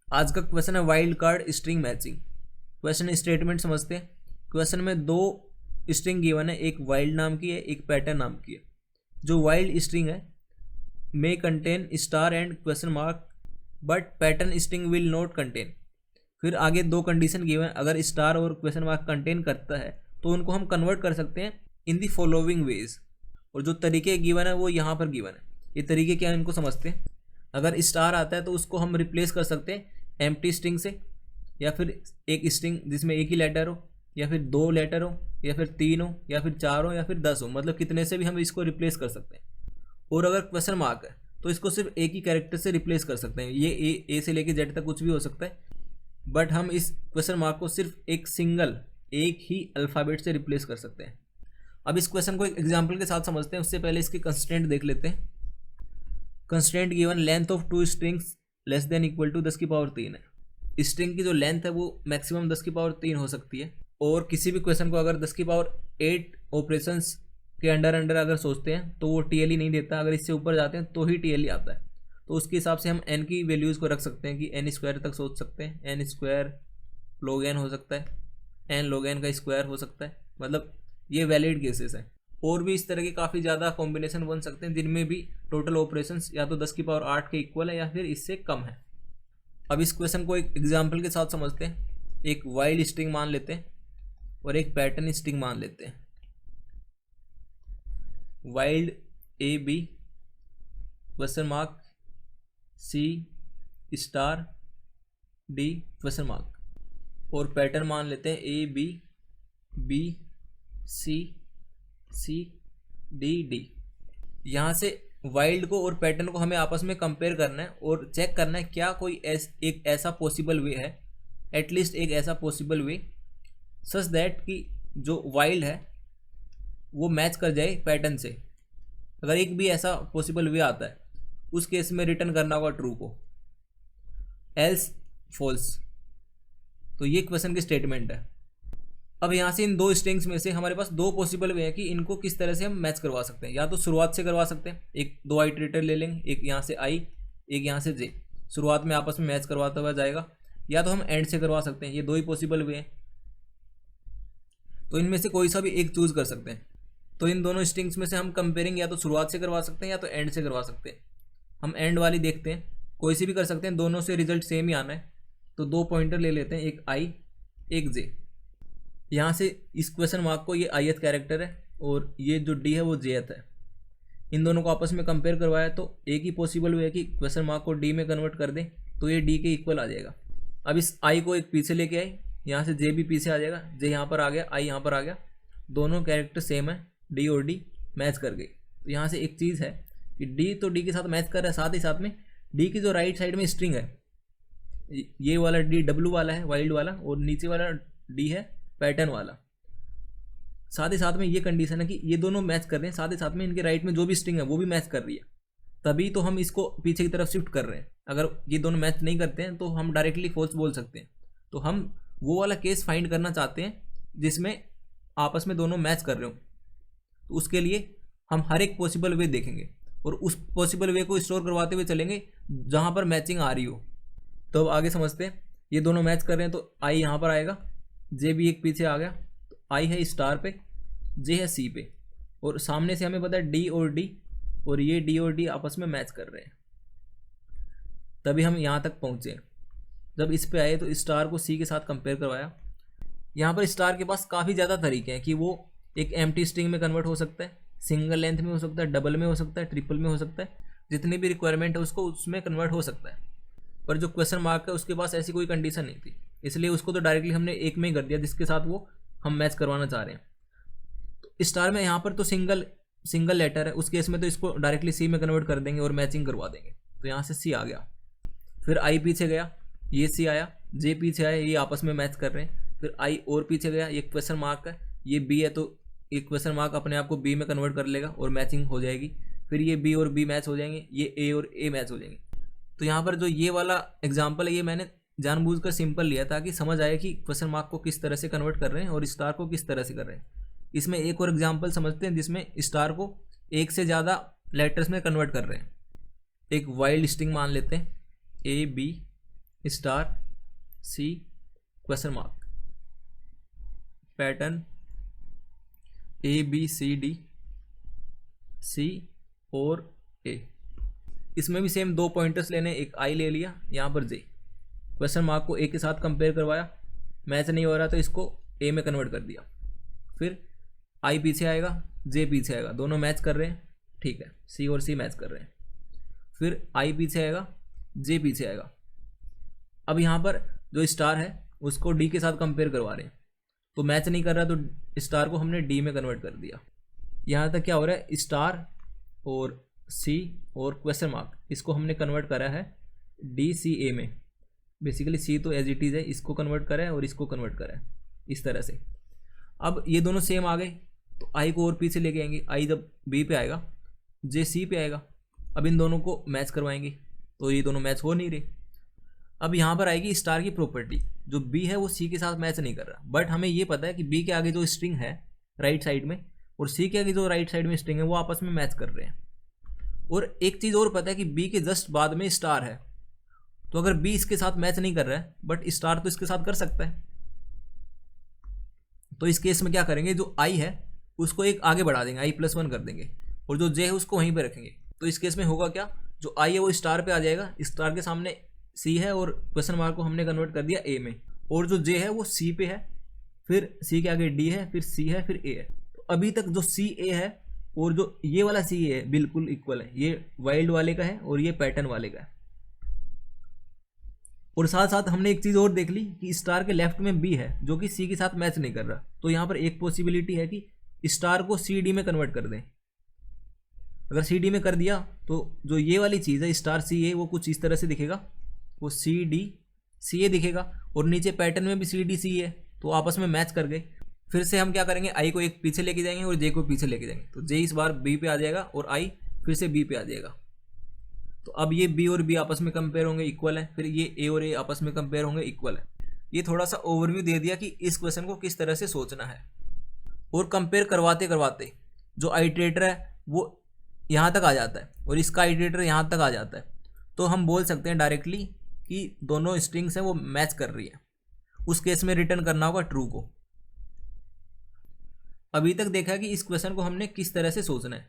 आज का क्वेश्चन है wild card string matching. Question statement समझते हैं। क्वेश्चन में दो स्ट्रिंग गिवन है, एक वाइल्ड नाम की है, एक पैटर्न नाम की है। जो वाइल्ड स्ट्रिंग है may contain star and question mark but pattern string will not contain. फिर आगे दो कंडीशन गिवन है, अगर स्टार और क्वेश्चन मार्क कंटेन करता है तो उनको हम कन्वर्ट कर सकते हैं इन दी फॉलोइंग वेज। और जो तरीके गिवन है वो यहाँ पर गिवन है। ये तरीके क्या है इनको समझते हैं। अगर स्टार आता है तो उसको हम रिप्लेस कर सकते हैं एम्प्टी स्ट्रिंग से, या फिर एक स्ट्रिंग जिसमें एक ही लेटर हो, या फिर दो लेटर हो, या फिर तीन हो, या फिर चार हो, या फिर 10 हो, मतलब कितने से भी हम इसको रिप्लेस कर सकते हैं। और अगर क्वेश्चन मार्क है तो इसको सिर्फ एक ही कैरेक्टर से रिप्लेस कर सकते हैं। ये ए से लेके जेड तक कुछ भी हो सकता है, बट हम इस क्वेश्चन मार्क को सिर्फ एक ही अल्फ़ाबेट से रिप्लेस कर सकते हैं। अब इस क्वेश्चन को एक एग्जाम्पल के साथ समझते हैं, उससे पहले इसके कंस्ट्रेंट देख लेते हैं। Constraint given length of two strings less than equal to 10⁻³ है। स्ट्रिंग की जो लेंथ है वो मैक्सिमम 10⁻³ हो सकती है। और किसी भी क्वेश्चन को अगर 10⁸ ऑपरेशंस के अंडर अगर सोचते हैं तो वो टीएलई नहीं देता, अगर इससे ऊपर जाते हैं तो ही टीएलई आता है। तो उसके हिसाब से हम एन की वैल्यूज़ को रख सकते हैं कि n² तक सोच सकते हैं। n² log n हो सकता है, n log n का स्क्वायर हो सकता है, मतलब ये वैलिड केसेस हैं। और भी इस तरह के काफ़ी ज़्यादा कॉम्बिनेशन बन सकते हैं जिनमें भी टोटल ऑपरेशंस या तो 10⁸ के इक्वल है या फिर इससे कम है। अब इस क्वेश्चन को एक एग्जाम्पल के साथ समझते हैं। एक वाइल्ड स्ट्रिंग मान लेते हैं और एक पैटर्न स्ट्रिंग मान लेते हैं। Wild A B question mark C star D question mark, और पैटर्न मान लेते हैं A B B C C D D. यहाँ से वाइल्ड को और पैटर्न को हमें आपस में कंपेयर करना है और चेक करना है क्या कोई एक ऐसा पॉसिबल वे है, एटलीस्ट एक ऐसा पॉसिबल वे सच दैट कि जो वाइल्ड है वो मैच कर जाए पैटर्न से। अगर एक भी ऐसा पॉसिबल वे आता है उस केस में रिटर्न करना होगा ट्रू को, एल्स फॉल्स। तो ये क्वेश्चन की स्टेटमेंट है। अब यहाँ से इन दो स्ट्रिंग्स में से हमारे पास दो पॉसिबल वे है कि इनको किस तरह से हम मैच करवा सकते हैं। या तो शुरुआत से करवा सकते हैं, एक दो आइटरेटर ले लेंगे, एक यहाँ से आई एक यहाँ से जे, शुरुआत में आपस में मैच करवाता हुआ जाएगा। या तो हम एंड से करवा सकते हैं, ये दो ही पॉसिबल वे हैं। तो इनमें से कोई सा भी एक चूज कर सकते हैं। तो इन दोनों स्ट्रिंग्स में से हम कंपेयरिंग या तो शुरुआत से करवा सकते हैं या तो एंड से करवा सकते हैं। हम एंड वाली देखते हैं, कोई सी भी कर सकते हैं, दोनों से रिजल्ट सेम ही आना है। तो दो पॉइंटर ले लेते हैं, एक आई एक जे। यहाँ से इस क्वेश्चन मार्क को ये ith कैरेक्टर है और ये जो डी है वो jth है। इन दोनों को आपस में कंपेयर करवाया तो एक ही पॉसिबल वे है कि क्वेश्चन मार्क को डी में कन्वर्ट कर दें तो ये डी के इक्वल आ जाएगा। अब इस आई को एक पीछे लेके आए, यहाँ से जे भी पीछे आ जाएगा, जे यहाँ पर आ गया, आई यहाँ पर आ गया, दोनों कैरेक्टर सेम है, डी और डी मैच कर गई। तो यहाँ से एक चीज़ है कि डी तो डी के साथ मैच कर रहा है, साथ ही साथ में डी की जो राइट साइड में स्ट्रिंग है ये वाला डी डब्लू वाला है वाइल्ड वाला, और नीचे वाला डी है पैटर्न वाला। साथ ही साथ में ये कंडीशन है कि ये दोनों मैच कर रहे हैं, साथ ही साथ में इनके राइट में जो भी स्ट्रिंग है वो भी मैच कर रही है, तभी तो हम इसको पीछे की तरफ शिफ्ट कर रहे हैं। अगर ये दोनों मैच नहीं करते हैं तो हम डायरेक्टली फॉल्स बोल सकते हैं। तो हम वो वाला केस फाइंड करना चाहते हैं जिसमें आपस में दोनों मैच कर रहे हो। तो उसके लिए हम हर एक पॉसिबल वे देखेंगे और उस पॉसिबल वे को स्टोर करवाते हुए चलेंगे जहाँ पर मैचिंग आ रही हो। तो अब आगे समझते हैं। ये दोनों मैच कर रहे हैं तो आई यहाँ पर आएगा, जे भी एक पीछे आ गया, तो आई है स्टार पे, जे है सी पे, और सामने से हमें पता है डी और डी, और ये डी और डी आपस में मैच कर रहे हैं, तभी हम यहाँ तक पहुँचे। जब इस पे आए तो स्टार को सी के साथ कंपेयर करवाया। यहाँ पर स्टार के पास काफ़ी ज़्यादा तरीके हैं कि वो एक एम्प्टी स्ट्रिंग में कन्वर्ट हो सकता है, सिंगल लेंथ में हो सकता है, डबल में हो सकता है, ट्रिपल में हो सकता है, जितनी भी रिक्वायरमेंट है उसको उसमें कन्वर्ट हो सकता है। पर जो क्वेश्चन मार्क है उसके पास ऐसी कोई कंडीशन नहीं थी, इसलिए उसको तो डायरेक्टली हमने एक में ही कर दिया जिसके साथ वो हम मैच करवाना चाह रहे हैं। तो स्टार में यहाँ पर तो सिंगल लेटर है, उस केस में तो इसको डायरेक्टली सी में कन्वर्ट कर देंगे और मैचिंग करवा देंगे। तो यहाँ से सी आ गया, फिर आई पीछे गया, ये सी आया, जे पीछे आया, ये आपस में मैच कर रहे हैं। फिर आई और पीछे गया, ये क्वेश्चन मार्क है, ये बी है, तो ये क्वेश्चन मार्क अपने आप को बी में कन्वर्ट कर लेगा और मैचिंग हो जाएगी। फिर ये बी और बी मैच हो जाएंगे, ये ए और ए मैच हो जाएंगे। तो यहाँ पर जो ये वाला एग्जाम्पल है ये मैंने जानबूझकर सिंपल लिया ताकि समझ आए कि क्वेश्चन मार्क को किस तरह से कन्वर्ट कर रहे हैं और स्टार को किस तरह से कर रहे हैं। इसमें एक और एग्जाम्पल समझते हैं जिसमें स्टार को एक से ज़्यादा लेटर्स में कन्वर्ट कर रहे हैं। एक वाइल्ड स्ट्रिंग मान लेते हैं, A B star C question mark, pattern A B C D C और ए। इसमें भी सेम 2 पॉइंटर्स लेने, एक आई ले लिया, यहाँ पर जे, क्वेश्चन मार्क को ए के साथ कंपेयर करवाया, मैच नहीं हो रहा तो इसको ए में कन्वर्ट कर दिया, फिर आई पीछे आएगा, जे पीछे आएगा, दोनों मैच कर रहे हैं, ठीक है, सी और सी मैच कर रहे हैं, फिर आई पीछे आएगा, जे पीछे आएगा। अब यहाँ पर जो स्टार है उसको डी के साथ कंपेयर करवा रहे हैं, तो मैच नहीं कर रहा तो स्टार को हमने डी में कन्वर्ट कर दिया। यहाँ तक क्या हो रहा है, स्टार और सी और क्वेश्चन मार्क, इसको हमने कन्वर्ट करा है डी सी ए में। बेसिकली सी तो एज इट इज़ है, इसको कन्वर्ट करा है और इसको कन्वर्ट करा है इस तरह से। अब ये दोनों सेम आ गए तो आई को और पीछे लेके आएंगे, आई जब बी पे आएगा, जे सी पे आएगा। अब इन दोनों को मैच करवाएंगे तो ये दोनों मैच हो नहीं रहे। अब यहाँ पर आएगी स्टार की प्रॉपर्टी, जो बी है वो सी के साथ मैच नहीं कर रहा, बट हमें ये पता है कि बी के आगे जो स्ट्रिंग है राइट साइड में और सी के आगे जो राइट साइड में स्ट्रिंग है वो आपस में मैच कर रहे हैं। और एक चीज़ और पता है कि बी के जस्ट बाद में स्टार है, तो अगर बी इसके साथ मैच नहीं कर रहा है बट स्टार तो इसके साथ कर सकता है, तो इस केस में क्या करेंगे, जो आई है उसको एक आगे बढ़ा देंगे, i+1 कर देंगे, और जो जे है उसको वहीं पे रखेंगे। तो इस केस में होगा क्या, जो आई है वो स्टार पे आ जाएगा, स्टार के सामने सी है और क्वेश्चन मार्क को हमने कन्वर्ट कर दिया ए में, और जो जे है वो सी पे है, फिर सी के आगे डी है, फिर सी है, फिर ए है। तो अभी तक जो सी ए है और जो ये वाला सी ए है बिल्कुल इक्वल है, ये वाइल्ड वाले का है और ये पैटर्न वाले का है। और साथ साथ हमने एक चीज़ और देख ली कि स्टार के लेफ्ट में बी है जो कि सी के साथ मैच नहीं कर रहा, तो यहाँ पर एक पॉसिबिलिटी है कि स्टार को सी डी में कन्वर्ट कर दें। अगर सी डी में कर दिया तो जो ये वाली चीज़ है स्टार सी ए वो कुछ इस तरह से दिखेगा, वो सी डी सी ए दिखेगा, और नीचे पैटर्न में भी सी डी सी ए, तो आपस में मैच कर गए। फिर से हम क्या करेंगे, आई को एक पीछे लेके जाएंगे और जे को पीछे लेके जाएंगे, तो जे इस बार बी पे आ जाएगा और आई फिर से बी पे आ जाएगा। तो अब ये बी और बी आपस में कंपेयर होंगे, इक्वल है, फिर ये ए और ए आपस में कंपेयर होंगे, इक्वल है। ये थोड़ा सा ओवरव्यू दे दिया कि इस क्वेश्चन को किस तरह से सोचना है। और कंपेयर करवाते करवाते जो आइटरेटर है वो यहाँ तक आ जाता है और इसका आइटरेटर यहाँ तक आ जाता है, तो हम बोल सकते हैं डायरेक्टली कि दोनों स्ट्रिंग्स हैं वो मैच कर रही है। उस केस में रिटर्न करना होगा ट्रू को। अभी तक देखा कि इस क्वेश्चन को हमने किस तरह से सोचना है,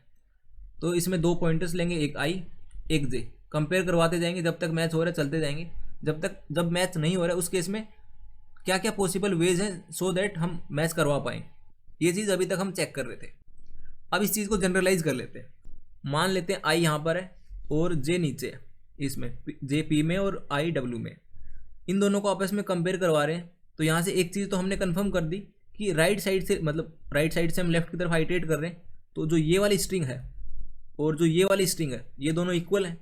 तो इसमें 2 पॉइंटर्स लेंगे, एक आई एक जे, कंपेयर करवाते जाएंगे जब तक मैच हो रहा है, चलते जाएंगे जब मैच नहीं हो रहा है उस केस में क्या क्या पॉसिबल वेज हैं सो दैट हम मैच करवा पाएँ। ये चीज़ अभी तक हम चेक कर रहे थे। अब इस चीज़ को जनरलाइज कर लेते हैं। मान लेते हैं आई यहाँ पर है और जे नीचे है, इसमें जे पी में और आई डब्ल्यू में, इन दोनों को आपस में कंपेयर करवा रहे हैं। तो यहाँ से एक चीज़ तो हमने कंफर्म कर दी कि राइट साइड से, मतलब राइट साइड से हम लेफ्ट की तरफ आइटरेट कर रहे हैं, तो जो ये वाली स्ट्रिंग है और जो ये वाली स्ट्रिंग है ये दोनों इक्वल हैं,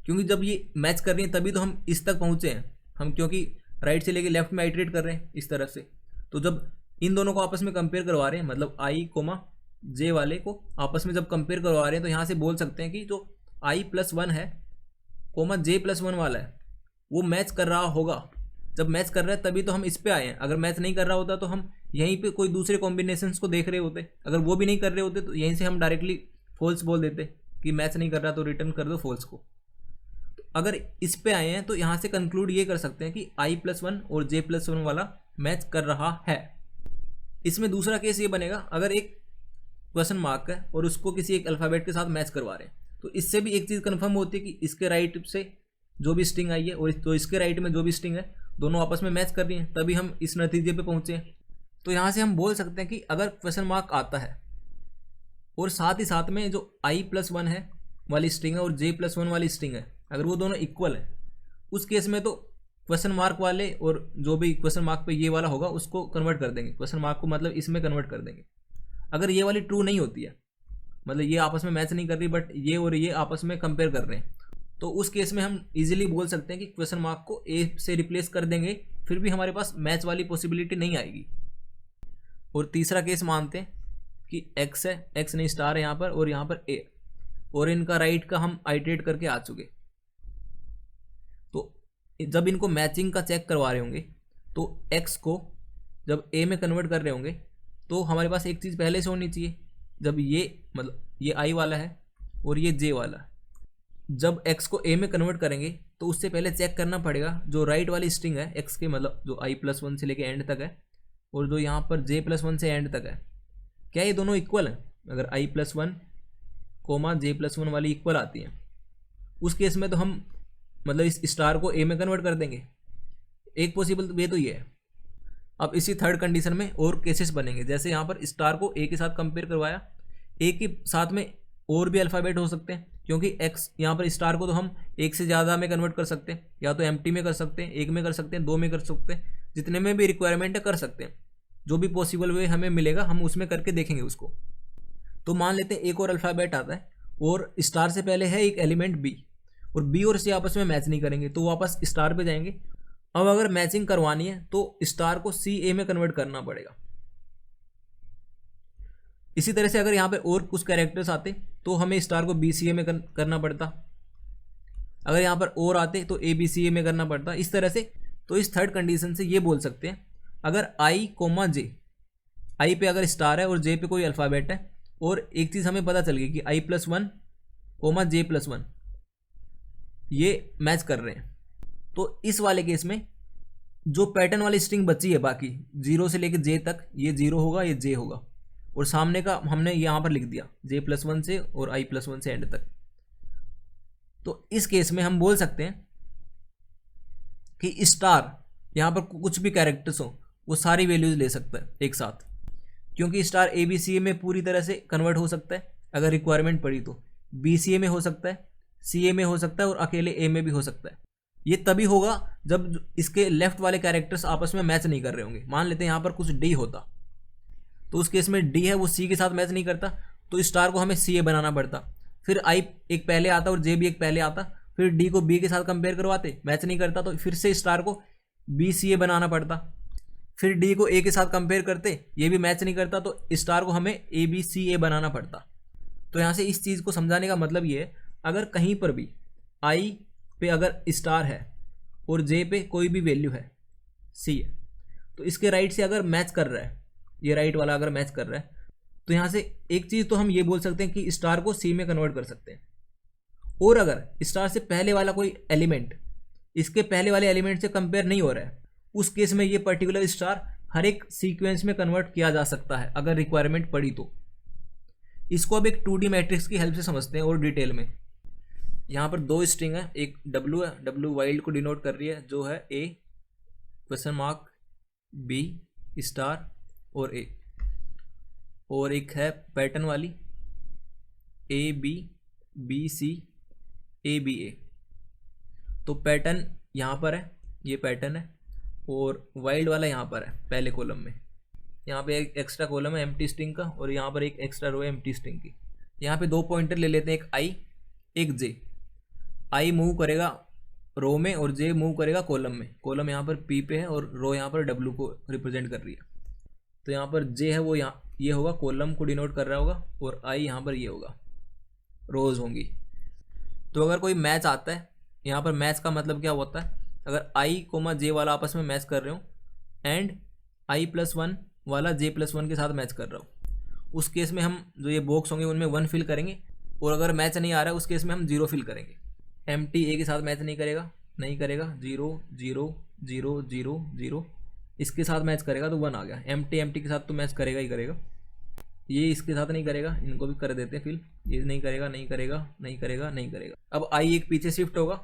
क्योंकि जब ये मैच कर रही हैं तभी तो हम इस तक पहुँचे हैं हम, क्योंकि राइट से लेके लेफ्ट में आइटरेट कर रहे हैं इस तरफ से। तो जब इन दोनों को आपस में कंपेयर करवा रहे हैं, मतलब आई कोमा जे वाले को आपस में जब कंपेयर करवा रहे हैं, तो यहाँ से बोल सकते हैं कि जो i+1 है कोमा j+1 वाला है वो मैच कर रहा होगा। जब मैच कर रहा है तभी तो हम इस पे आए हैं, अगर मैच नहीं कर रहा होता तो हम यहीं पे कोई दूसरे कॉम्बिनेशंस को देख रहे होते, अगर वो भी नहीं कर रहे होते तो यहीं से हम डायरेक्टली फॉल्स बोल देते कि मैच नहीं कर रहा तो रिटर्न कर दो फॉल्स को। तो अगर इस पे आए हैं तो यहाँ से कंक्लूड ये कर सकते हैं कि i+1 और j+1 वाला मैच कर रहा है। इसमें दूसरा केस ये बनेगा, अगर एक क्वेश्चन मार्क है और उसको किसी एक अल्फ़ाबेट के साथ मैच करवा रहे हैं, तो इससे भी एक चीज़ कंफर्म होती है कि इसके राइट से जो भी स्ट्रिंग आई है और तो इसके राइट में जो भी स्ट्रिंग है दोनों आपस में मैच कर रही हैं, तभी हम इस नतीजे पे पहुँचे हैं। तो यहाँ से हम बोल सकते हैं कि अगर क्वेश्चन मार्क आता है और साथ ही साथ में जो i+1 है वाली स्ट्रिंग है और j+1 वाली स्ट्रिंग है, अगर वो दोनों इक्वल है, उस केस में तो क्वेश्चन मार्क वाले और जो भी क्वेश्चन मार्क पे ये वाला होगा उसको कन्वर्ट कर देंगे, क्वेश्चन मार्क को मतलब इसमें कन्वर्ट कर देंगे। अगर ये वाली ट्रू नहीं होती है, मतलब ये आपस में मैच नहीं कर रही बट ये और ये आपस में कंपेयर कर रहे हैं, तो उस केस में हम इजीली बोल सकते हैं कि क्वेश्चन मार्क को ए से रिप्लेस कर देंगे, फिर भी हमारे पास मैच वाली पॉसिबिलिटी नहीं आएगी। और तीसरा केस मानते हैं कि एक्स है, एक्स नहीं स्टार है यहाँ पर और यहाँ पर ए, और इनका राइट का हम आइटरेट करके आ चुके, तो जब इनको मैचिंग का चेक करवा रहे होंगे तो एक्स को जब ए में कन्वर्ट कर रहे होंगे तो हमारे पास एक चीज़ पहले से होनी चाहिए, जब ये मतलब ये आई वाला है और ये जे वाला है, जब x को a में कन्वर्ट करेंगे तो उससे पहले चेक करना पड़ेगा जो राइट वाली स्ट्रिंग है x के, मतलब जो i+1 से लेके एंड तक है और जो यहाँ पर j+1 से एंड तक है, क्या ये दोनों इक्वल हैं? अगर i+1 j+1 वाली इक्वल आती हैं उस केस में तो हम मतलब इस स्टार को a में कन्वर्ट कर देंगे। एक पॉसिबल वे तो ये है। अब इसी थर्ड कंडीशन में और केसेस बनेंगे, जैसे यहाँ पर स्टार को a के साथ कंपेयर करवाया, a के साथ में और भी अल्फ़ाबेट हो सकते हैं, क्योंकि x यहाँ पर स्टार को तो हम एक से ज़्यादा में कन्वर्ट कर सकते हैं, या तो एम्प्टी में कर सकते हैं, एक में कर सकते हैं, दो में कर सकते हैं, जितने में भी रिक्वायरमेंट है कर सकते हैं। जो भी पॉसिबल वे हमें मिलेगा हम उसमें करके देखेंगे उसको। तो मान लेते हैं एक और अल्फ़ाबेट आता है और स्टार से पहले है एक एलिमेंट बी, और बी और सी आपस में मैच नहीं करेंगे तो वापस स्टार पे जाएंगे। अब अगर मैचिंग करवानी है तो स्टार को सी ए में कन्वर्ट करना पड़ेगा। इसी तरह से अगर यहाँ पे और कुछ कैरेक्टर्स आते तो हमें स्टार को बी सी ए में करना पड़ता, अगर यहाँ पर और आते तो ए बी सी ए में करना पड़ता, इस तरह से। तो इस थर्ड कंडीशन से ये बोल सकते हैं अगर आई कोमा जे, आई पे अगर स्टार है और जे पे कोई अल्फ़ाबेट है, और एक चीज़ हमें पता चल गई कि i+1 कोमा j+1 ये मैच कर रहे हैं, तो इस वाले केस में जो पैटर्न वाली स्ट्रिंग बची है बाकी 0 से लेकर j तक, ये 0 होगा, ये j होगा, और सामने का हमने यहाँ पर लिख दिया j+1 से और i+1 से एंड तक। तो इस केस में हम बोल सकते हैं कि स्टार यहाँ पर कुछ भी कैरेक्टर्स हो वो सारी वैल्यूज ले सकता है एक साथ, क्योंकि स्टार ए बी सी ए में पूरी तरह से कन्वर्ट हो सकता है अगर रिक्वायरमेंट पड़ी तो, बी सी ए में हो सकता है, सी ए में हो सकता है और अकेले ए में भी हो सकता है। ये तभी होगा जब इसके लेफ्ट वाले कैरेक्टर्स आपस में मैच नहीं कर रहे होंगे। मान लेते हैं यहाँ पर कुछ डी होता तो उस केस में डी है वो सी के साथ मैच नहीं करता, तो स्टार को हमें सी ए बनाना पड़ता, फिर आई एक पहले आता और जे भी एक पहले आता, फिर डी को बी के साथ कंपेयर करवाते, मैच नहीं करता तो फिर से स्टार को बी सी ए बनाना पड़ता, फिर डी को ए के साथ कंपेयर करते, ये भी मैच नहीं करता तो स्टार को हमें ए बी सी ए बनाना पड़ता। तो यहाँ से इस चीज़ को समझाने का मतलब ये है, अगर कहीं पर भी आई पे अगर स्टार है और जे पे कोई भी वैल्यू है, सी है, तो इसके राइट से अगर मैच कर रहा है, ये राइट वाला अगर मैच कर रहा है, तो यहाँ से एक चीज़ तो हम ये बोल सकते हैं कि स्टार को सी में कन्वर्ट कर सकते हैं। और अगर स्टार से पहले वाला कोई एलिमेंट इसके पहले वाले एलिमेंट से कंपेयर नहीं हो रहा है, उस केस में ये पर्टिकुलर स्टार हर एक सीक्वेंस में कन्वर्ट किया जा सकता है अगर रिक्वायरमेंट पड़ी तो। इसको अब एक 2D मैट्रिक्स की हेल्प से समझते हैं और डिटेल में। यहाँ पर दो स्ट्रिंग है, एक W है, W वाइल्ड को डिनोट कर रही है जो है A question mark B star और A, और एक है पैटर्न वाली A B B C A B A। तो पैटर्न यहाँ पर है, ये पैटर्न है, और वाइल्ड वाला यहाँ पर है पहले कॉलम में। यहाँ पे एक एक्स्ट्रा कॉलम है एम्प्टी स्ट्रिंग का, और यहाँ पर एक एक्स्ट्रा रो है एम्प्टी स्ट्रिंग की। यहाँ पे दो पॉइंटर ले लेते हैं, एक आई एक जे। आई मूव करेगा रो में और जे मूव करेगा कॉलम में। कॉलम यहाँ पर पी पे है और रो यहाँ पर डब्ल्यू को रिप्रेजेंट कर रही है। तो यहाँ पर जे है वो यहाँ ये होगा, कॉलम को डिनोट कर रहा होगा, और आई यहाँ पर ये होगा, रोज होंगी। तो अगर कोई मैच आता है, यहाँ पर मैच का मतलब क्या होता है, अगर आई कोमा जे वाला आपस में मैच कर रहे हो एंड i+1 वाला j+1 के साथ मैच कर रहा हो, उस केस में हम जो ये बॉक्स होंगे उनमें 1 फिल करेंगे, और अगर मैच नहीं आ रहा है उस केस में हम 0 फिल करेंगे। एम्प्टी ए के साथ मैच नहीं करेगा 0 0 0 0 0, इसके साथ मैच करेगा तो 1 आ गया। एम्प्टी के साथ तो मैच करेगा ही करेगा, ये इसके साथ नहीं करेगा, इनको भी कर देते हैं फिल, ये नहीं करेगा नहीं करेगा नहीं करेगा नहीं करेगा। अब आई एक पीछे शिफ्ट होगा,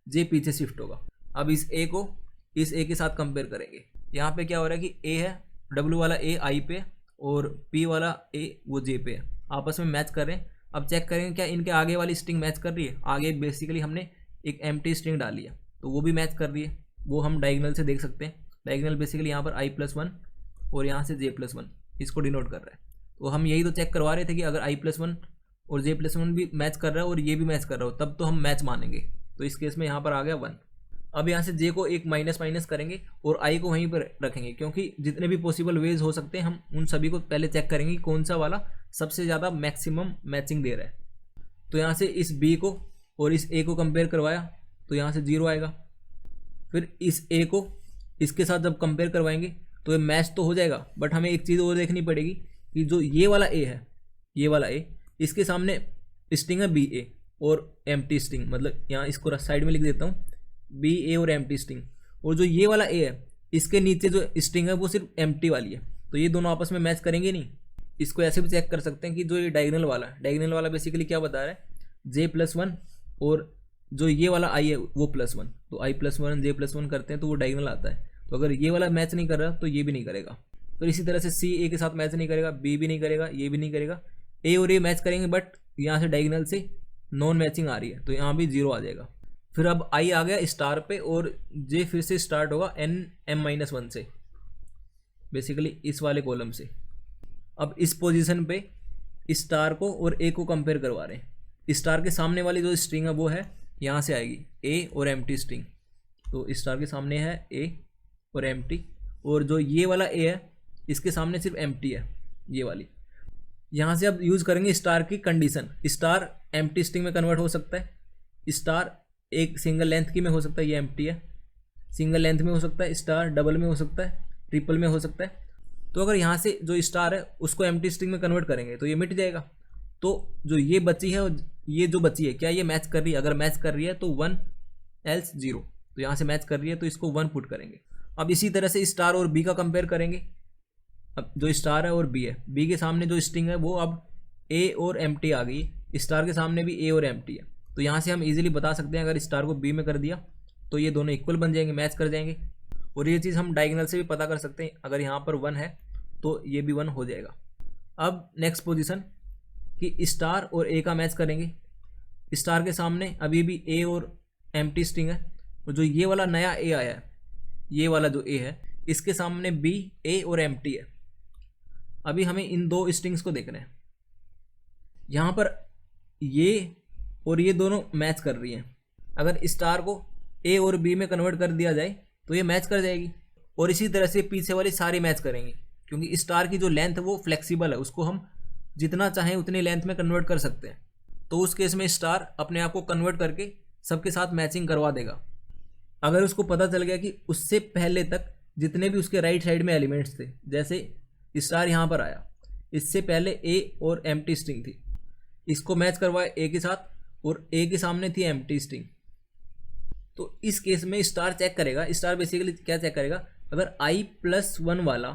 जे पीछे शिफ्ट होगा। अब इस ए को इस ए के साथ कंपेयर करेंगे। यहाँ पे क्या हो रहा है कि ए है, डब्ल्यू वाला ए आई पे और पी वाला ए वो जे पे है, आपस में मैच कर रहे हैं। अब चेक करेंगे क्या इनके आगे वाली स्ट्रिंग मैच कर रही है। आगे बेसिकली हमने एक एम्प्टी स्ट्रिंग डाली है तो वो भी मैच कर रही है, वो हम डायगोनल से देख सकते हैं। डायगोनल बेसिकली यहाँ पर i+1 और यहाँ से j+1 इसको डिनोट कर रहा है। तो हम यही तो चेक करवा रहे थे कि अगर i+1 और j+1 भी मैच कर रहा है और ये भी मैच कर रहा हो तब तो हम मैच मानेंगे। तो इस केस में यहाँ पर आ गया 1। अब यहाँ से j को एक माइनस माइनस करेंगे और i को वहीं पर रखेंगे, क्योंकि जितने भी पॉसिबल वेज हो सकते हैं हम उन सभी को पहले चेक करेंगे कि कौन सा वाला सबसे ज़्यादा मैक्सिमम मैचिंग दे रहा है। तो यहाँ से इस b को और इस a को कंपेयर करवाया तो यहाँ से 0 आएगा। फिर इस a को इसके साथ जब कंपेयर करवाएंगे तो ये मैच तो हो जाएगा, बट हमें एक चीज़ और देखनी पड़ेगी कि जो ये वाला a है, ये वाला a, इसके सामने स्ट्रिंग है बी ए और एम्प्टी स्ट्रिंग, मतलब यहाँ इसको साइड में लिख देता हूँ, बी ए और एम्प्टी स्ट्रिंग। और जो ये वाला ए है इसके नीचे जो स्ट्रिंग है वो सिर्फ एम्प्टी वाली है, तो ये दोनों आपस में मैच करेंगे नहीं। इसको ऐसे भी चेक कर सकते हैं कि जो ये डायगोनल वाला बेसिकली क्या बता रहा है, J+1 और जो ये वाला I है वो +1, तो I+1 J+1 करते हैं तो वो डायगोनल आता है। तो अगर ये वाला मैच नहीं कर रहा तो ये भी नहीं करेगा। तो इसी तरह से C A के साथ मैच नहीं करेगा, B भी नहीं करेगा, ये भी नहीं करेगा। A और A मैच करेंगे बट यहाँ से डायगोनल से नॉन मैचिंग आ रही है, तो यहाँ भी 0 आ जाएगा। फिर अब I आ गया स्टार पे और J फिर से स्टार्ट होगा N_M-1 से, बेसिकली इस वाले कॉलम से। अब इस पोजीशन पे स्टार को और ए को कंपेयर करवा रहे हैं। स्टार के सामने वाली जो स्ट्रिंग है वो है यहाँ से आएगी ए और एम्प्टी स्ट्रिंग, तो स्टार के सामने है ए और एम्प्टी, और जो ये वाला ए है इसके सामने सिर्फ एम्प्टी है ये वाली। यहाँ से अब यूज़ करेंगे स्टार की कंडीशन। स्टार एम्प्टी स्ट्रिंग में कन्वर्ट हो सकता है, स्टार एक सिंगल लेंथ की में हो सकता है, ये एम्प्टी है, सिंगल लेंथ में हो सकता है, स्टार डबल में हो सकता है, ट्रिपल में हो सकता है। तो अगर यहाँ से जो स्टार है उसको एम्प्टी स्ट्रिंग में कन्वर्ट करेंगे तो ये मिट जाएगा। तो जो ये बची है ये जो बची है क्या ये मैच कर रही है, अगर मैच कर रही है तो 1 एल्स 0, तो यहाँ से मैच कर रही है तो इसको 1 पुट करेंगे। अब इसी तरह से स्टार और बी का कंपेयर करेंगे। अब जो स्टार है और बी है, बी के सामने जो स्ट्रिंग है वो अब ए और एम्प्टी आ गई, स्टार के सामने भी ए और एम्प्टी है, तो यहाँ से हम इजीली बता सकते हैं अगर स्टार को बी में कर दिया तो ये दोनों इक्वल बन जाएंगे, मैच कर जाएंगे। और ये चीज़ हम डायगोनल से भी पता कर सकते हैं, अगर यहाँ पर 1 है तो ये भी 1 हो जाएगा। अब नेक्स्ट पोजीशन कि स्टार और ए का मैच करेंगे। स्टार के सामने अभी भी ए और एम्प्टी स्ट्रिंग है, और जो ये वाला नया ए आया है, ये वाला जो ए है इसके सामने बी ए और एम्प्टी है। अभी हमें इन दो स्ट्रिंग्स को देखना है। यहाँ पर ये और ये दोनों मैच कर रही हैं, अगर स्टार को ए और बी में कन्वर्ट कर दिया जाए तो ये मैच कर जाएगी, और इसी तरह से पीछे वाली सारी मैच करेंगे, क्योंकि स्टार की जो लेंथ है वो फ्लेक्सिबल है, उसको हम जितना चाहें उतनी लेंथ में कन्वर्ट कर सकते हैं। तो उस केस में स्टार अपने आप को कन्वर्ट करके सबके साथ मैचिंग करवा देगा। अगर उसको पता चल गया कि उससे पहले तक जितने भी उसके राइट साइड में एलिमेंट्स थे, जैसे स्टार यहाँ पर आया, इससे पहले ए और एम्प्टी स्ट्रिंग थी, इसको मैच करवाया ए के साथ और ए के सामने थी एम्प्टी स्ट्रिंग, तो इस केस में स्टार चेक करेगा। स्टार बेसिकली क्या चेक करेगा, अगर I+1 वाला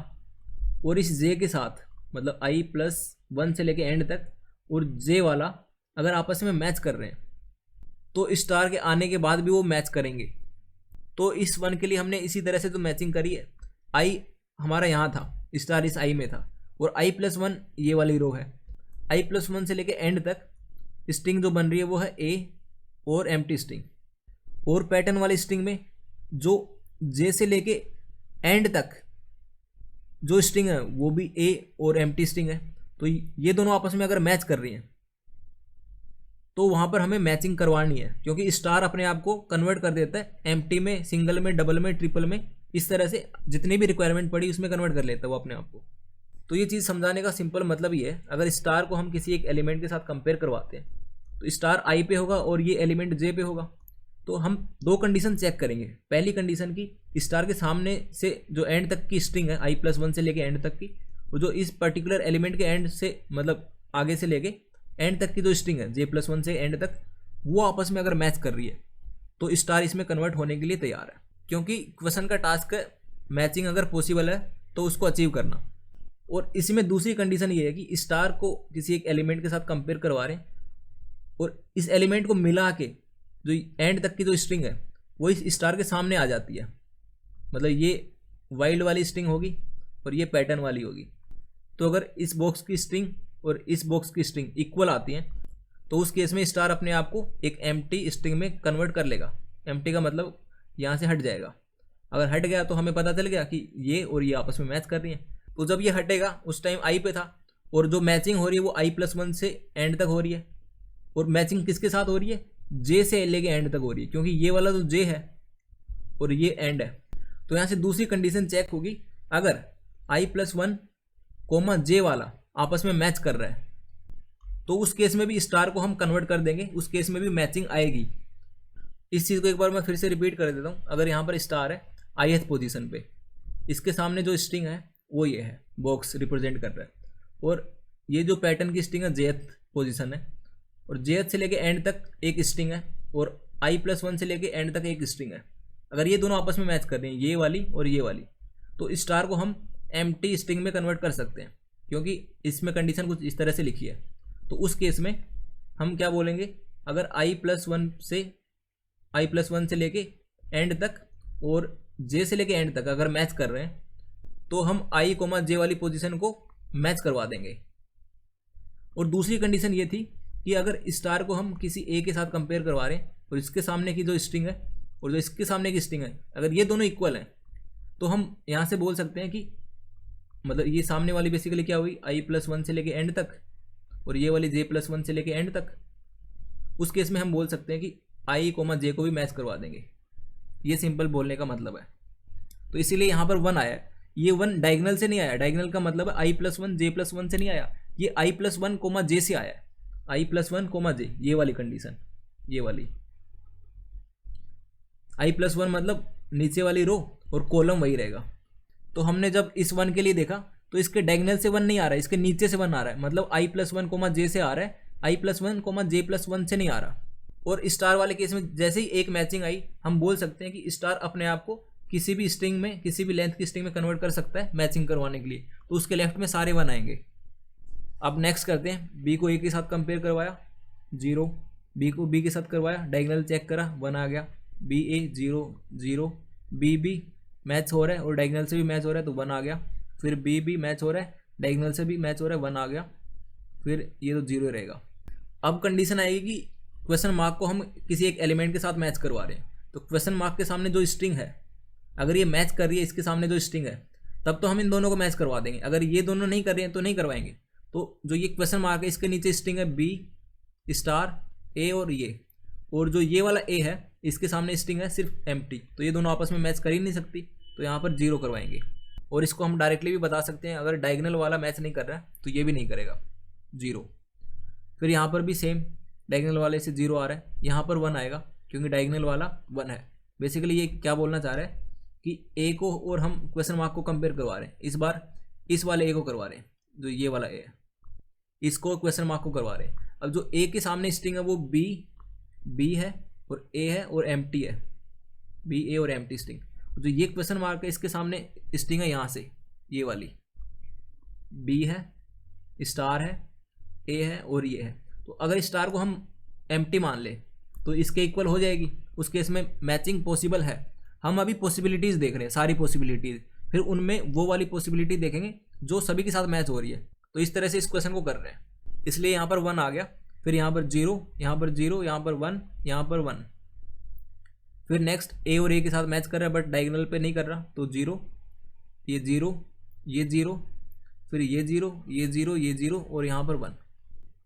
और इस J के साथ, मतलब I+1 से लेके एंड तक और J वाला अगर आपस में मैच कर रहे हैं तो स्टार के आने के बाद भी वो मैच करेंगे। तो इस 1 के लिए हमने इसी तरह से तो मैचिंग करी है, I हमारा यहाँ था, स्टार इस I में था, और I+1 ये वाली रो है। I+1 से लेके एंड तक स्ट्रिंग जो बन रही है वो है A और एम्प्टी स्ट्रिंग, और पैटर्न वाली स्ट्रिंग में जो J से लेके एंड तक जो स्ट्रिंग है वो भी A और एम्प्टी स्ट्रिंग है। तो ये दोनों आपस में अगर मैच कर रही हैं तो वहाँ पर हमें मैचिंग करवानी है, क्योंकि स्टार अपने आप को कन्वर्ट कर देता है एम्प्टी में, सिंगल में, डबल में, ट्रिपल में, इस तरह से जितनी भी रिक्वायरमेंट पड़ी उसमें कन्वर्ट कर लेता है वो अपने आप को। तो ये चीज़ समझाने का सिंपल मतलब ये है, अगर स्टार को हम किसी एक एलिमेंट के साथ कंपेयर करवाते हैं तो स्टार I पे होगा और ये एलिमेंट J पे होगा, तो हम दो कंडीशन चेक करेंगे। पहली कंडीशन की स्टार के सामने से जो एंड तक की स्ट्रिंग है I+1 से लेके एंड तक की, वो जो इस पर्टिकुलर एलिमेंट के एंड से मतलब आगे से लेके एंड तक की जो स्ट्रिंग है J+1 से एंड तक, वो आपस में अगर मैच कर रही है तो स्टार इसमें कन्वर्ट होने के लिए तैयार है, क्योंकि क्वेश्चन का टास्क है मैचिंग अगर पॉसिबल है तो उसको अचीव करना। और इसमें दूसरी कंडीशन ये है कि स्टार को किसी एक एलिमेंट के साथ कंपेयर करवा रहे हैं और इस एलिमेंट को मिला के जो एंड तक की जो स्ट्रिंग है वो इस स्टार के सामने आ जाती है, मतलब ये वाइल्ड वाली स्ट्रिंग होगी और ये पैटर्न वाली होगी। तो अगर इस बॉक्स की स्ट्रिंग और इस बॉक्स की स्ट्रिंग इक्वल आती हैं तो उस केस में स्टार अपने आप को एक एम्प्टी स्ट्रिंग में कन्वर्ट कर लेगा। एम्प्टी का मतलब यहाँ से हट जाएगा, अगर हट गया तो हमें पता चल गया कि ये और ये आपस में मैच कर रही हैं। तो जब ये हटेगा उस टाइम I पे था और जो मैचिंग हो रही है वो I+1 से एंड तक हो रही है, और मैचिंग किसके साथ हो रही है, J से लेके एंड तक हो रही है, क्योंकि ये वाला जो J है और ये एंड है। तो यहाँ से दूसरी कंडीशन चेक होगी, अगर I+1, J वाला आपस में मैच कर रहा है तो उस केस में भी स्टार को हम कन्वर्ट कर देंगे, उस केस में भी मैचिंग आएगी। इस चीज़ को एक बार मैं फिर से रिपीट कर देता हूँ। अगर यहाँ पर स्टार है ith पोजीशन पे, इसके सामने जो स्ट्रिंग है वो ये है, बॉक्स रिप्रेजेंट कर रहा है, और ये जो पैटर्न की स्ट्रिंग है jth पोजीशन है, और jth से लेके एंड तक एक स्ट्रिंग है और i+1 से लेके एंड तक एक स्ट्रिंग है, अगर ये दोनों आपस में मैच कर रहे हैं, ये वाली और ये वाली, तो स्टार को हम एम्प्टी स्ट्रिंग में कन्वर्ट कर सकते हैं, क्योंकि इसमें कंडीशन कुछ इस तरह से लिखी है। तो उस केस में हम क्या बोलेंगे, अगर i+1 से लेके एंड तक और j से लेके एंड तक अगर मैच कर रहे हैं तो हम i, j वाली पोजीशन को मैच करवा देंगे। और दूसरी कंडीशन ये थी कि अगर स्टार को हम किसी a के साथ कंपेयर करवा रहे हैं और इसके सामने की जो स्ट्रिंग है और जो इसके सामने की स्ट्रिंग है, अगर ये दोनों इक्वल हैं तो हम यहाँ से बोल सकते हैं कि मतलब ये सामने वाली बेसिकली क्या हुई, i+1 से लेके एंड तक और ये वाली j+1 से लेके एंड तक। उस केस में हम बोल सकते हैं कि i, j को भी मैच करवा देंगे। ये सिंपल बोलने का मतलब है। तो इसीलिए यहाँ पर 1 आया। ये 1 डायगोनल से नहीं आया, डायगोनल का मतलब है i+1 j+1 से नहीं आया, ये i+1, j से आया है, i+1, j, ये वाली कंडीशन, ये वाली i+1 मतलब नीचे वाली रो और कॉलम वही रहेगा। तो हमने जब इस 1 के लिए देखा तो इसके डायगोनल से 1 नहीं आ रहा है, इसके नीचे से 1 आ रहा है, मतलब i+1, j से आ रहा है, i+1, j+1 से नहीं आ रहा। और स्टार वाले केस में जैसे ही एक मैचिंग आई, हम बोल सकते हैं कि स्टार अपने आप को किसी भी स्ट्रिंग में, किसी भी लेंथ की स्ट्रिंग में कन्वर्ट कर सकता है मैचिंग करवाने के लिए। तो उसके लेफ्ट में सारे 1 आएंगे। अब नेक्स्ट करते हैं, बी को ए के साथ कंपेयर करवाया 0, बी को बी के साथ करवाया, डायगोनल चेक करा 1 आ गया, बी ए 0 0, बी बी मैच हो रहा है और डायगोनल से भी मैच हो रहा है तो 1 आ गया, फिर बी बी मैच हो रहा है, डायगोनल से भी मैच हो रहा है 1 आ गया, फिर ये तो 0 रहेगा। अब कंडीशन आएगी कि क्वेश्चन मार्क को हम किसी एक एलिमेंट के साथ मैच करवा रहे हैं, तो क्वेश्चन मार्क के सामने जो स्ट्रिंग है अगर ये मैच कर रही है इसके सामने जो स्ट्रिंग है, तब तो हम इन दोनों को मैच करवा देंगे। अगर ये दोनों नहीं कर रहे हैं तो नहीं करवाएंगे। तो जो ये क्वेश्चन मार्क है इसके नीचे स्ट्रिंग है बी स्टार ए और जो ये वाला ए है इसके सामने स्ट्रिंग है सिर्फ एम्प्टी, तो ये दोनों आपस में मैच कर ही नहीं सकती, तो यहाँ पर 0 करवाएंगे। और इसको हम डायरेक्टली भी बता सकते हैं, अगर डायगोनल वाला मैच नहीं कर रहा है तो ये भी नहीं करेगा 0। फिर यहाँ पर भी सेम, डायगोनल वाले से 0 आ रहा है, यहाँ पर 1 आएगा क्योंकि डायगोनल वाला 1 है। बेसिकली ये क्या बोलना चाह रहा है कि ए को और हम क्वेश्चन मार्क को कंपेयर करवा रहे हैं, इस बार इस वाले ए को करवा रहे हैं, जो ये वाला ए है इसको क्वेश्चन मार्क को करवा रहे हैं। अब जो ए के सामने स्ट्रिंग है वो बी है और ए है और एम्प्टी है, बी ए और एम्प्टी स्ट्रिंग। जो ये क्वेश्चन मार्क है इसके सामने स्ट्रिंग है यहाँ से ये वाली बी है, स्टार है, ए है और ये है। तो अगर स्टार को हम एम्प्टी मान ले तो इसके इक्वल हो जाएगी, उस केस में मैचिंग पॉसिबल है। हम अभी पॉसिबिलिटीज़ देख रहे हैं, सारी पॉसिबिलिटीज़, फिर उनमें वो वाली पॉसिबिलिटी देखेंगे जो सभी के साथ मैच हो रही है। तो इस तरह से इस क्वेश्चन को कर रहे हैं, इसलिए यहाँ पर 1 आ गया, फिर यहाँ पर 0, यहाँ पर 0, यहाँ पर 1, यहाँ पर 1। फिर नेक्स्ट ए और ए के साथ मैच कर रहा है बट डायगोनल पे नहीं कर रहा, तो 0, ये 0, ये 0, फिर ये 0, ये 0, ये 0 और यहाँ पर 1।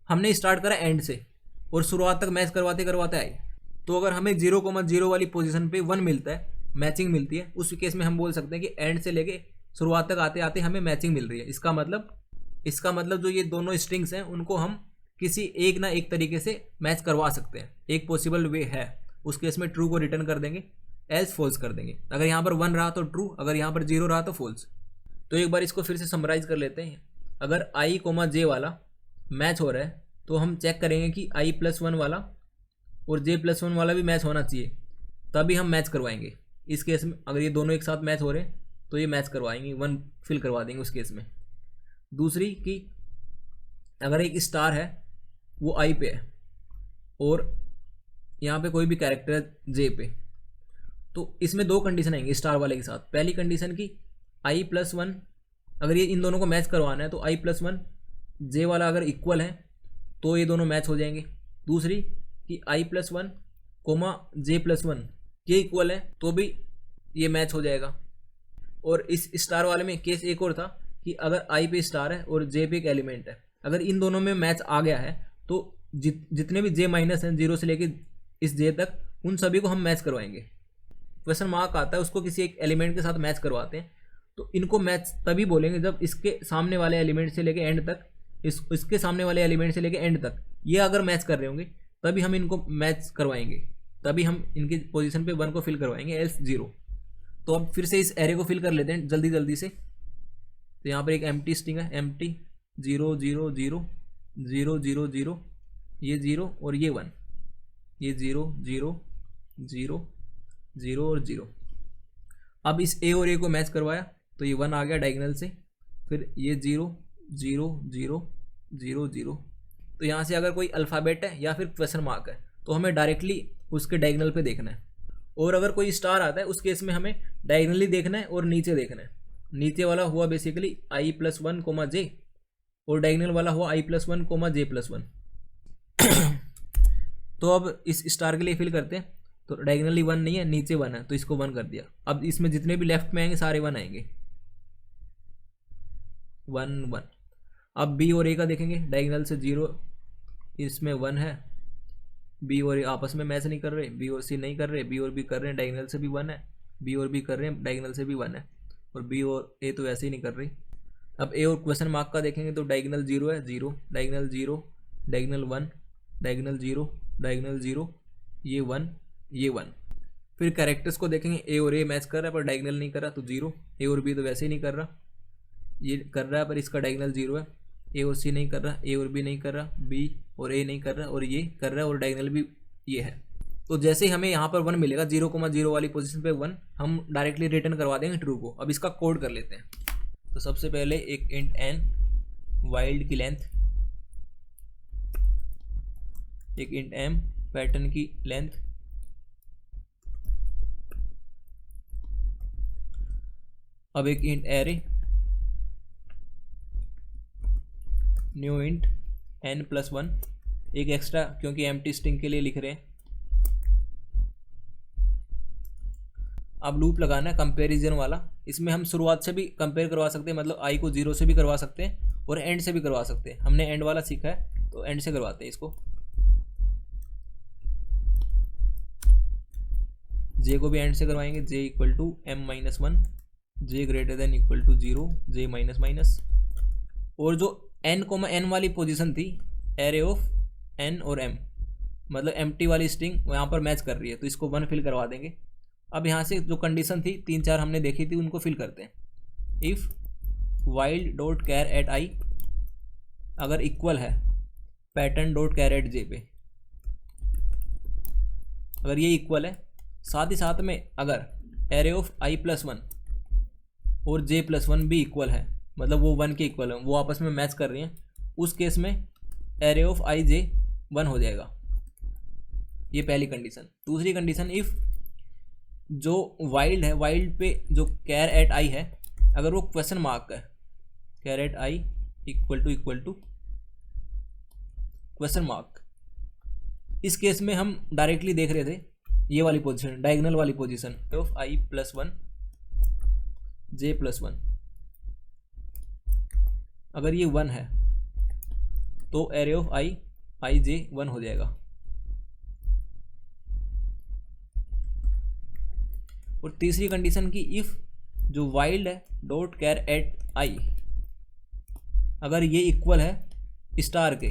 हमने स्टार्ट करा एंड से और शुरुआत तक मैच करवाते करवाते आए। तो अगर हमें 0,0 वाली पोजीशन पे 1 मिलता है, मैचिंग मिलती है, उस केस में हम बोल सकते हैं कि एंड से लेके शुरुआत तक आते आते हमें मैचिंग मिल रही है। इसका मतलब जो ये दोनों स्ट्रिंग्स हैं उनको हम किसी एक ना एक तरीके से मैच करवा सकते हैं। एक पॉसिबल वे है, उस केस में ट्रू को रिटर्न कर देंगे, एल्स फॉल्स कर देंगे। अगर यहाँ पर 1 रहा तो ट्रू, अगर यहाँ पर 0 रहा तो फॉल्स। तो एक बार इसको फिर से समराइज कर लेते हैं। अगर i, j वाला मैच हो रहा है तो हम चेक करेंगे कि i+1 वाला और j+1 वाला भी मैच होना चाहिए, तभी हम मैच करवाएंगे। इस केस में अगर ये दोनों एक साथ मैच हो रहे हैं तो ये मैच करवाएंगे, 1 फिल करवा देंगे उस केस में। दूसरी कि अगर एक स्टार है वो i पे है और यहाँ पे कोई भी कैरेक्टर है j पे, तो इसमें 2 कंडीशन आएंगे स्टार वाले के साथ। पहली कंडीशन की i+1, अगर ये इन दोनों को मैच करवाना है तो i+1 j वाला अगर इक्वल है तो ये दोनों मैच हो जाएंगे। दूसरी कि i+1, j+1 ये इक्वल है तो भी ये मैच हो जाएगा। और इस स्टार वाले में केस एक और था कि अगर i पे स्टार है और j पे एक एलिमेंट है, अगर इन दोनों में मैच आ गया है तो जितने भी j माइनस हैं 0 से लेके इस j तक, उन सभी को हम मैच करवाएंगे। क्वेश्चन मार्क आता है उसको किसी एक एलिमेंट के साथ मैच करवाते हैं, तो इनको मैच तभी बोलेंगे जब इसके सामने वाले एलिमेंट से लेके एंड तक, इसके सामने वाले एलिमेंट से लेके एंड तक ये अगर मैच कर रहे होंगे तभी हम इनको मैच करवाएंगे, तभी हम इनकी पोजीशन पे 1 को फिल करवाएंगे, एल्स 0। तो अब फिर से इस एरे को फिल कर लेते हैं जल्दी जल्दी से। तो यहाँ पर एक एम्प्टी स्ट्रिंग है, एम्प्टी 0 0 0 0 0 0, ये 0 और ये 1, ये 0 0 0 0 और 0। अब इस ए और ए को मैच करवाया तो ये 1 आ गया डायगोनल से, फिर ये 0 0 0 0 0। तो यहाँ से अगर कोई अल्फ़ाबेट है या फिर क्वेश्चन मार्क है तो हमें डायरेक्टली उसके डायगोनल पे देखना है, और अगर कोई स्टार आता है उस केस में हमें डायगोनली देखना है और नीचे देखना है। नीचे वाला हुआ बेसिकली i+1, j, और डायगोनल वाला हुआ i+1, j+1। तो अब इस स्टार के लिए फिल करते हैं। तो डायगोनली 1 नहीं है, नीचे 1 है, तो इसको 1 कर दिया। अब इसमें जितने भी लेफ्ट में आएंगे सारे 1 आएंगे, 1 1। अब बी और ए का देखेंगे, डायगोनल से 0, इसमें 1 है। बी और ए आपस में मैच नहीं कर रहे, बी और सी नहीं कर रहे, बी और बी कर रहे हैं, डायगोनल से भी 1 है, बी और बी कर रहे हैं, डायगोनल से भी 1 है, और बी और ए तो वैसे ही नहीं कर रही। अब ए और क्वेश्चन मार्क का देखेंगे तो डायगोनल 0 है, 0, डायगोनल 0, डायगोनल 1, डायगोनल 0, डायगोनल 0, ये 1, ये 1। फिर कैरेक्टर्स को देखेंगे, ए और ए मैच कर रहा है पर डायगोनल नहीं कर रहा तो 0, ए और बी तो वैसे ही नहीं कर रहा, ये कर रहा है पर इसका डायगोनल 0 है, ए और सी नहीं कर रहा, ए और बी नहीं कर रहा, बी और ए नहीं कर रहा, और ये कर रहा है और डायगोनल भी ये है। तो जैसे ही हमें यहाँ पर 1 मिलेगा, 0,0 वाली पोजीशन पे 1, हम डायरेक्टली रिटर्न करवा देंगे ट्रू को। अब इसका कोड कर लेते हैं। तो सबसे पहले एक इंट n, वाइल्ड की लेंथ, एक इंट m, पैटर्न की लेंथ, अब एक int array, new int n+1, एक एक्स्ट्रा क्योंकि एम्प्टी स्ट्रिंग के लिए लिख रहे हैं। अब लूप लगाना है कंपैरिजन वाला, इसमें हम शुरुआत से भी कंपेयर करवा सकते हैं, मतलब i को 0 से भी करवा सकते हैं और एंड से भी करवा सकते हैं। हमने एंड वाला सीखा है तो एंड से करवाते हैं इसको। j को भी एंड से करवाएंगे, j = m-1, j > 0, j-। और जो n, वाली पोजीशन थी, एरे ऑफ n और m, मतलब एम्प्टी वाली स्ट्रिंग यहाँ पर मैच कर रही है तो इसको 1 फिल करवा देंगे। अब यहाँ से जो कंडीशन थी 3-4 हमने देखी थी उनको फिल करते हैं। इफ़ while.char@i अगर इक्वल है pattern.char@j पे, अगर ये इक्वल है, साथ ही साथ में अगर एरे ऑफ i+1 और j+1 भी इक्वल है, मतलब वो 1 के इक्वल है, वो आपस में मैच कर रही हैं, उस केस में एरे ऑफ ij 1 हो जाएगा। ये पहली कंडीशन। दूसरी कंडीशन, इफ़ जो वाइल्ड है, वाइल्ड पे जो char@i है, अगर वो क्वेश्चन मार्क है, char@i = क्वेश्चन मार्क, इस केस में हम डायरेक्टली देख रहे थे ये वाली पोजीशन, डायगोनल वाली पोजीशन ऑफ i+1 j+1, अगर ये 1 है तो एरे ऑफ ij 1 हो जाएगा। और तीसरी कंडीशन की, इफ़ जो वाइल्ड है .char@i अगर ये इक्वल है स्टार के,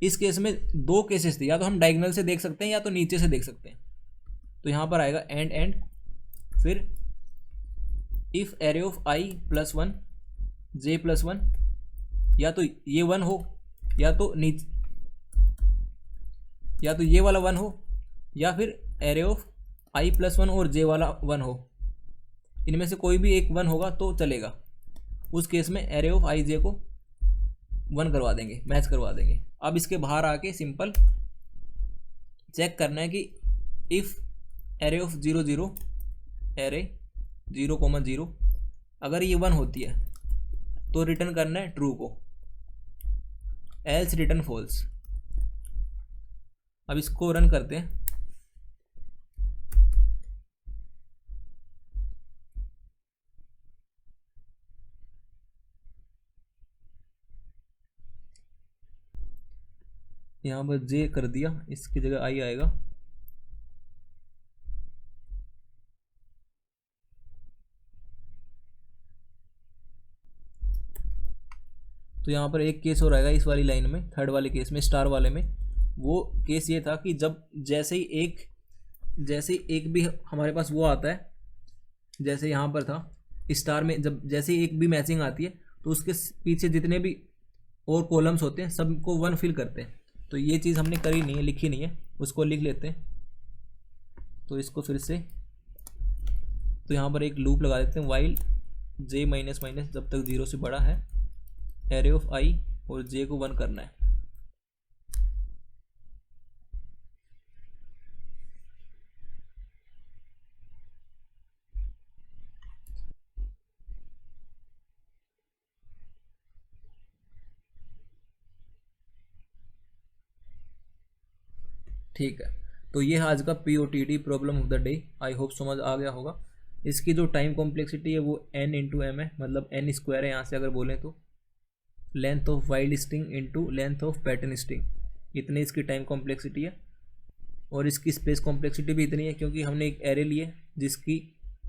इस केस में 2 केसेस थे, या तो हम डायगोनल से देख सकते हैं या तो नीचे से देख सकते हैं। तो यहाँ पर आएगा एंड, फिर if array of i+1 j+1, या तो ये 1 हो, या तो नीचे, या तो ये वाला 1 हो, या फिर एरे ऑफ i+1 और j वाला 1 हो, इनमें से कोई भी एक 1 होगा तो चलेगा। उस केस में एरे ऑफ ij को 1 करवा देंगे, मैच करवा देंगे। अब इसके बाहर आके सिंपल चेक करना है कि इफ़ एरे ऑफ 0 0, एरे 0,0 अगर ये 1 होती है तो रिटर्न करना है ट्रू को, एल्स रिटर्न फॉल्स। अब इसको रन करते हैं। यहाँ पर जे कर दिया, इसकी जगह आई आएगा। तो यहाँ पर एक केस और आएगा इस वाली लाइन में, थर्ड वाले केस में, स्टार वाले में। वो केस ये था कि जब जैसे ही एक भी हमारे पास वो आता है, जैसे यहाँ पर था स्टार में, जब जैसे ही एक भी मैचिंग आती है तो उसके पीछे जितने भी और कॉलम्स होते हैं सबको 1 फिल करते हैं। तो ये चीज़ हमने करी नहीं है, लिखी नहीं है, उसको लिख लेते हैं। तो इसको फिर से, तो यहाँ पर एक लूप लगा देते हैं, वाइल j माइनस माइनस जब तक 0 से बड़ा है, एरे ऑफ i और j को 1 करना है। ठीक है, तो ये है आज का POTD problem of the day. I hope समझ आ गया होगा। इसकी जो टाइम कॉम्प्लेक्सिटी है वो n इंटू एम है, मतलब n स्क्वायर है यहाँ से अगर बोलें तो, length of wild string into length of pattern string, इतनी इसकी टाइम कॉम्प्लेक्सिटी है। और इसकी स्पेस कॉम्प्लेक्सिटी भी इतनी है क्योंकि हमने एक एरे लिए जिसकी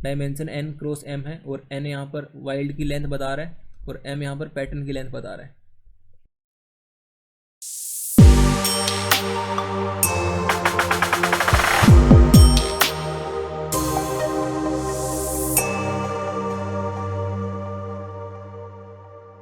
डायमेंशन n क्रॉस m है, और n यहाँ पर वाइल्ड की लेंथ बता रहा है और m यहाँ पर पैटर्न की लेंथ बता रहा है।